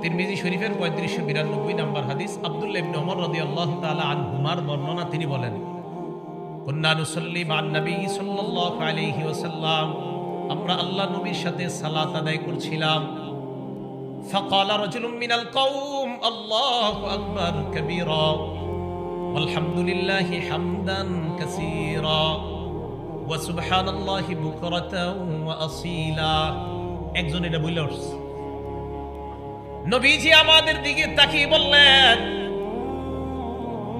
তিরমিজি শরীফের 3592 নম্বর হাদিস, আব্দুল্লাহ ইবনে ওমর রাদিয়াল্লাহু তাআলা আনহুমার বর্ণনা, তিনি বলেন, কুন্না নুসাল্লি মা'আন নবী সাল্লাল্লাহু আলাইহি ওয়াসাল্লাম, আমরা আল্লাহ নবীর সাথে সালাত আদায় করছিলাম। ফাকালা রাজুলুম মিনাল কওম আল্লাহু আকবার কাবীরা আলহামদুলিল্লাহি হামদান কাসীরা ওয়া সুবহানাল্লাহি বুকরাতাও ওয়া আসীলা। একজন এটা বলে উঠছে। নবীজি আমাদের দিকে তাকিয়ে বললেন,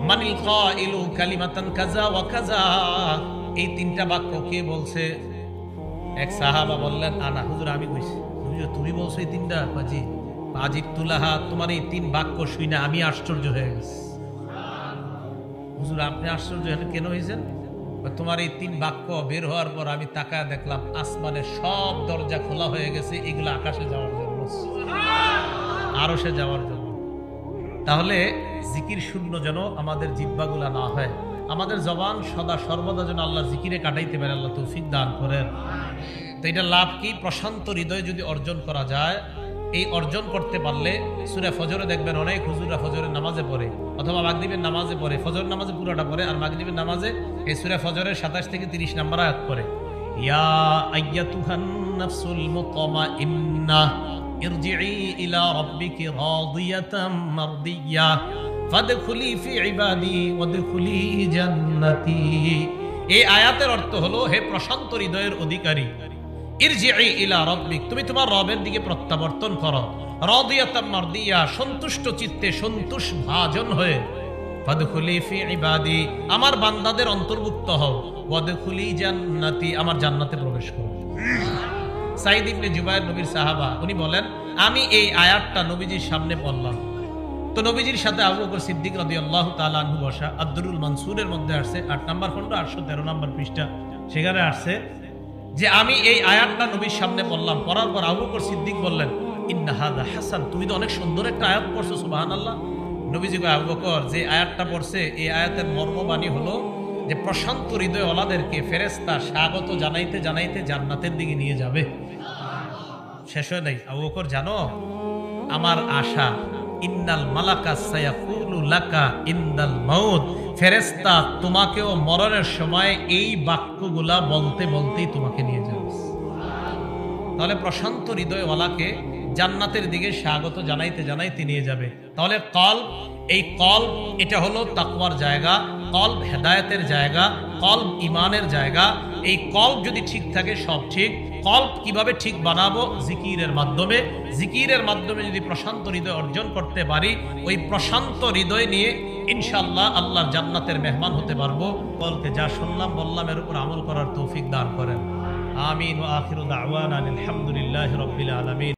মানিল কাইলু কালিমাতান কাযা ওয়া কাযা, এই তিনটা বাক্য কে বলছে? এক সাহাবা বললেন, আনা হুজুর, আমি কইছি। হুজুর তুমি বলছো এই তিনটা? বাজি আজিতুলাহা, তোমার এই তিন বাক্য শুনে আমি আশ্চর্য হয়ে গেছি। হুজুর আপনি আশ্চর্য কেন হয়েছেন? তোমার এই তিন বাক্য বের হওয়ার পর আমি তাকায় দেখলাম আসমানের সব দরজা খোলা হয়ে গেছে, এগুলো আকাশে যাওয়ার জন্য, আরশে যাওয়ার জন্য। তাহলে জিকির শূন্য যেন আমাদের জিহ্বাগুলা না হয়, আমাদের জবান সদা সর্বদা যেন আল্লাহ জিকিরে কাটাইতে পারে, আল্লাহ তৌফিক দান করেন। তো এটা লাভ কি? প্রশান্ত হৃদয় যদি অর্জন করা যায়, এই অর্জন করতে পারলে সূরা ফজরে দেখবেন অনেক হুজুররা ফজরের নামাজে পড়ে অথবা মাগরিবের নামাজে পড়ে, ফজর নামাজে পুরোটা পড়ে, আর মাগরিবের নামাজে এই সূরা ফজরের 27 থেকে 30 নম্বর আয়াত পড়ে, ইয়া আইয়াতুহান নাফসুল মুতমাইন্নাহ ইরজিই ইলা রাব্বিকি রাদিয়াতাম মারদিয়া ফাদখুলি ফি ইবাদি ওয়াদখুলি জান্নাতি। এই আয়াতের অর্থ হলো, হে প্রশান্ত হৃদয়ের অধিকারী, ইরজিই ইলা রাব্বিক, তুমি তোমার রবের দিকে প্রত্যাবর্তন করো, রাদিয়াতাম মারদিয়া, সন্তুষ্ট চিত্তে সন্তুষ্ট ভাজন হয়ে, ফাদখুলি ফি ইবাদি, আমার বান্দাদের অন্তর্ভুক্ত হও, ওয়াদখুলি জান্নাতি, আমার জান্নাতে প্রবেশ করো। সাঈদ ইবনে জুবায়ের নবীর সাহাবা, উনি বলেন, আমি এই আয়াতটা নবীজির সামনে পড়লাম, তো নবীজির সাথে আবু বকর সিদ্দিক রাদিয়াল্লাহু তাআলা আনহু বসা। আদ-দুরুল মানসুরের মধ্যে আসছে 8 নম্বর খণ্ড 813 নম্বর পৃষ্ঠা, সেখানে আসছে যে আমি এই আয়াতটা নবীর সামনে পড়লাম, পড়ার পর আবু বকর সিদ্দিক বললেন, ইন্না হাযা হাসান, তুমি তো অনেক সুন্দর একটা আয়াত পড়ছো, সুবহানাল্লাহ। নবীজি কয়, আবু বকর, যে আয়াতটা পড়ছে এই আয়াতের মর্মবাণী হলো যে প্রশান্ত হৃদয়ওয়ালাদেরকে ফেরেশতা স্বাগত জানাইতে জানাইতে জান্নাতের দিকে নিয়ে যাবে। শেষ হয় নাই। আবু বকর, জানো আমার আশা, ইন্নাল মালাকা সায়াকুলু লাকা ইনদাল মাউত, ফেরেশতা তোমাকেও মরণের সময় এই বাক্যগুলা বলতে বলতেই তোমাকে নিয়ে যাবে। তাহলে প্রশান্ত হৃদয়ওয়ালাকে জান্নাতের দিকে স্বাগত জানাইতে জানাইতে নিয়ে যাবে। তাহলে কলব, এই কলব এটা হলো তাকওয়ার জায়গা, কলব হেদায়েতের জায়গা, কলব ঈমানের জায়গা। এই কলব যদি ঠিক থাকে সব ঠিক। কলব কিভাবে ঠিক বানাবো? জিকিরের মাধ্যমে। জিকিরের মাধ্যমে যদি প্রশান্ত হৃদয় অর্জন করতে পারি, ওই প্রশান্ত হৃদয় নিয়ে ইনশাআল্লাহ আল্লাহর জান্নাতের মেহমান হতে পারবো। বলতে যা শুনলাম বললাম এর উপর আমল করার তৌফিক দান করেন। আমিন ওয়া আখিরু দাওয়ানা আলহামদুলিল্লাহি রাব্বিল আলামিন।